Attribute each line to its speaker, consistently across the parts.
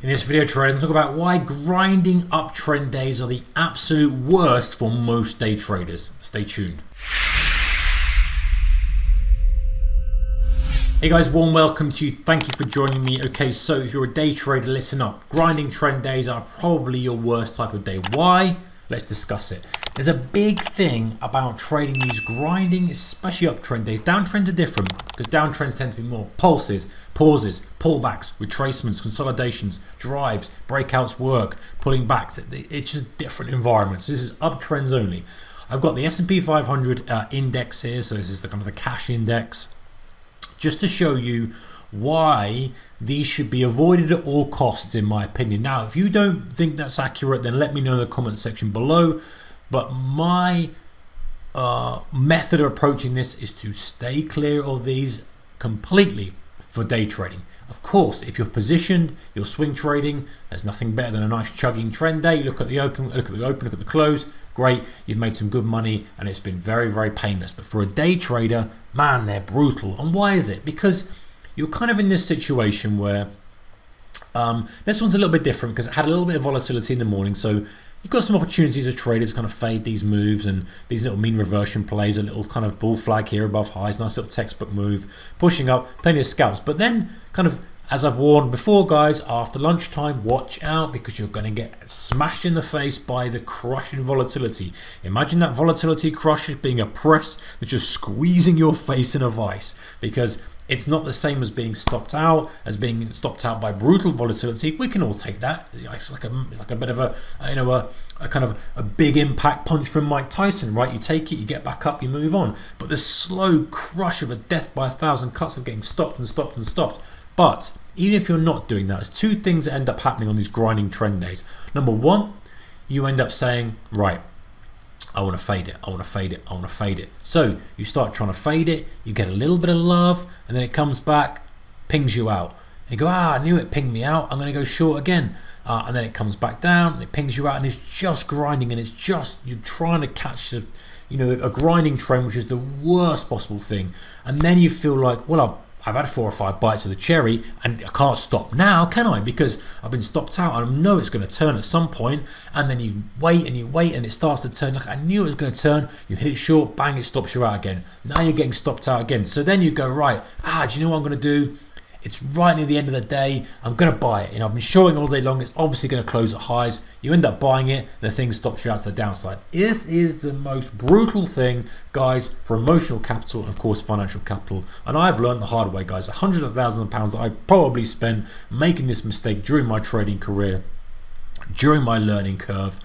Speaker 1: In this video, traders, I'm talking about why grinding uptrend days are the absolute worst for most day traders. Stay tuned. Hey guys, warm welcome to you. Thank you for joining me. Okay, so if you're a day trader, listen up. Grinding trend days are probably your worst type of day. Why? Let's discuss it. There's a big thing about trading these grinding, especially uptrend days. Downtrends are different because downtrends tend to be more pulses, pauses, pullbacks, retracements, consolidations, drives, breakouts, work, pulling back. It's just different environments. This is uptrends only. I've got the S&P 500 index here, so this is the kind of the cash index, just to show you why these should be avoided at all costs, in my opinion. Now, if you don't think that's accurate, then let me know in the comment section below. But my method of approaching this is to stay clear of these completely for day trading. Of course, if you're positioned, you're swing trading, there's nothing better than a nice chugging trend day. Look at the open, look at the close. Great, you've made some good money and it's been very, very painless. But for a day trader, man, they're brutal. And why is it? Because you're kind of in this situation where this one's a little bit different because it had a little bit of volatility in the morning. So you've got some opportunities as traders to kind of fade these moves and these little mean reversion plays, a little kind of bull flag here above highs, nice little textbook move, pushing up, plenty of scalps. But then kind of, as I've warned before guys, after lunchtime, watch out because you're going to get smashed in the face by the crushing volatility. Imagine that volatility crush as being a press that's just squeezing your face in a vice, because it's not the same as being stopped out, by brutal volatility. We can all take that. It's like a bit of a kind of a big impact punch from Mike Tyson, right? You take it, you get back up, you move on. But the slow crush of a death by 1,000 cuts of getting stopped and stopped and stopped. But even if you're not doing that, there's two things that end up happening on these grinding trend days. Number one, you end up saying, right, I want to fade it, I want to fade it, I want to fade it. So you start trying to fade it, you get a little bit of love, and then it comes back, pings you out. And you go, I knew it pinged me out, I'm going to go short again. And then it comes back down, and it pings you out, and it's just grinding, and it's just, you're trying to catch a grinding trend, which is the worst possible thing. And then you feel like, well, I've had 4 or 5 bites of the cherry and I can't stop now, can I? Because I've been stopped out and I know it's going to turn at some point. And then you wait and it starts to turn. Like, I knew it was going to turn. You hit it short, bang, it stops you out again. Now you're getting stopped out again. So then you go, right, do you know what I'm going to do? It's right near the end of the day. I'm going to buy it. I've been showing all day long. It's obviously going to close at highs. You end up buying it. The thing stops you out to the downside. This is the most brutal thing, guys, for emotional capital and, of course, financial capital. And I've learned the hard way, guys. Hundreds of thousands of pounds that I probably spent making this mistake during my trading career, during my learning curve,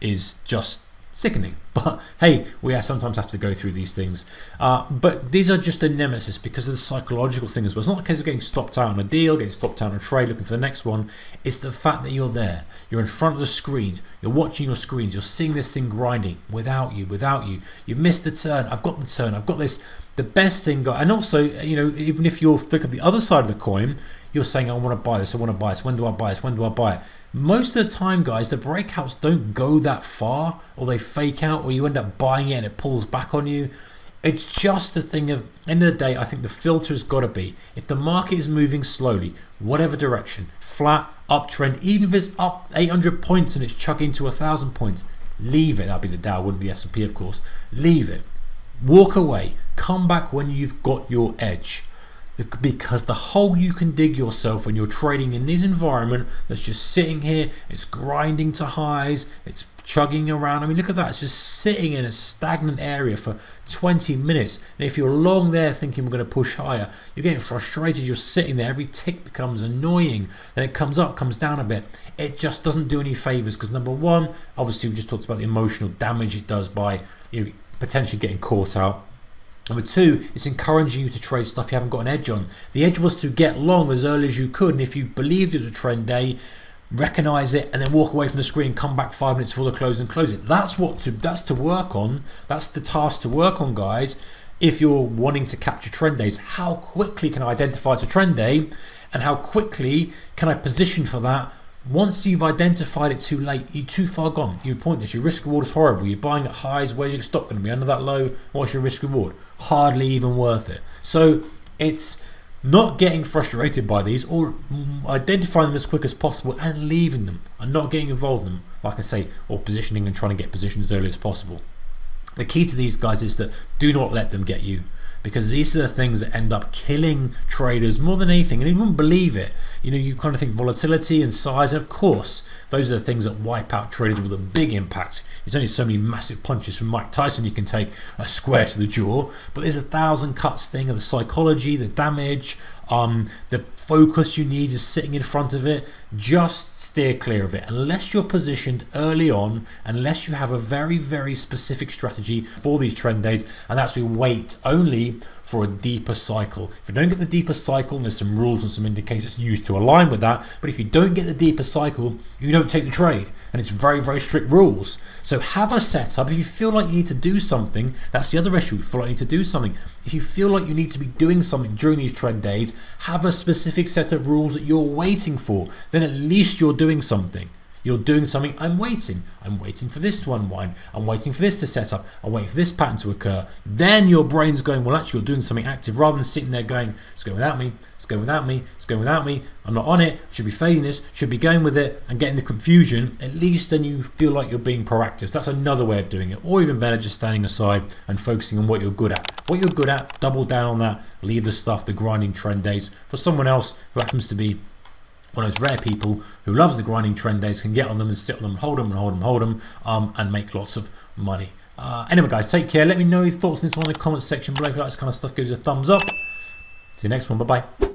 Speaker 1: is just sickening. But hey, we sometimes have to go through these things. But these are just a nemesis because of the psychological thing as well. It's not a case of getting stopped out on a deal, getting stopped out on a trade, looking for the next one. It's the fact that you're there. You're in front of the screens. You're watching your screens. You're seeing this thing grinding without you. You've missed the turn. I've got the turn. I've got this. The best thing, and also, even if you're thinking of the other side of the coin, you're saying, I want to buy this. I want to buy this. When do I buy this? When do I buy it? Most of the time, guys, the breakouts don't go that far, or they fake out, or you end up buying it and it pulls back on you. It's just a thing of, end of the day, I think the filter's got to be, if the market is moving slowly, whatever direction, flat, uptrend, even if it's up 800 points and it's chugging to 1,000 points, leave it. That'd be the Dow, wouldn't be the S&P, of course. Leave it. Walk away. Come back when you've got your edge. Because the hole you can dig yourself when you're trading in this environment that's just sitting here, it's grinding to highs, it's chugging around. I mean, look at that. It's just sitting in a stagnant area for 20 minutes. And if you're long there thinking we're going to push higher, you're getting frustrated. You're sitting there. Every tick becomes annoying. Then it comes up, comes down a bit. It just doesn't do any favors because, number one, obviously we just talked about the emotional damage it does by potentially getting caught out. Number two, it's encouraging you to trade stuff you haven't got an edge on. The edge was to get long as early as you could, and if you believed it was a trend day, recognize it and then walk away from the screen, come back 5 minutes before the close and close it. That's to work on. That's the task to work on, guys. If you're wanting to capture trend days, how quickly can I identify it's a trend day, and how quickly can I position for that? Once you've identified it too late, you're too far gone. You're pointless. Your risk reward is horrible. You're buying at highs. Where's your stop going to be? Under that low? What's your risk reward? Hardly even worth it. So it's not getting frustrated by these, or identifying them as quick as possible and leaving them and not getting involved in them, like I say, or positioning and trying to get positioned as early as possible. The key to these guys is that do not let them get you, because these are the things that end up killing traders more than anything. And you wouldn't believe it. You kind of think volatility and size, and of course those are the things that wipe out traders with a big impact. There's only so many massive punches from Mike Tyson you can take a square to the jaw, but there's 1,000 cuts thing of the psychology, the damage, the focus you need is sitting in front of it. Just steer clear of it unless you're positioned early on, unless you have a very, very specific strategy for these trend days, and that's we wait only for a deeper cycle. If you don't get the deeper cycle, there's some rules and some indicators used to align with that, but if you don't get the deeper cycle, you don't take the trade, and it's very, very strict rules. So have a setup. If you feel like you need to do something, that's the other issue. You feel like you need to do something. If you feel like you need to be doing something during these trend days, have a specific set of rules that you're waiting for. Then at least you're doing something. You're doing something. I'm waiting for this to unwind, I'm waiting for this to set up, I'm waiting for this pattern to occur. Then your brain's going, well, actually you're doing something active, rather than sitting there going, it's going without me, it's going without me, it's going without me, I'm not on it, should be fading this, should be going with it, and getting the confusion. At least then you feel like you're being proactive. That's another way of doing it. Or even better, just standing aside and focusing on what you're good at. What you're good at, double down on that, leave the stuff, the grinding trend days, for someone else who happens to be one of those rare people who loves the grinding trend days, can get on them and sit on them and hold them and hold them and hold them, and make lots of money. Anyway guys, take care. Let me know your thoughts on this one in the comments section below. If you like this kind of stuff, give us a thumbs up. See you next one. Bye bye.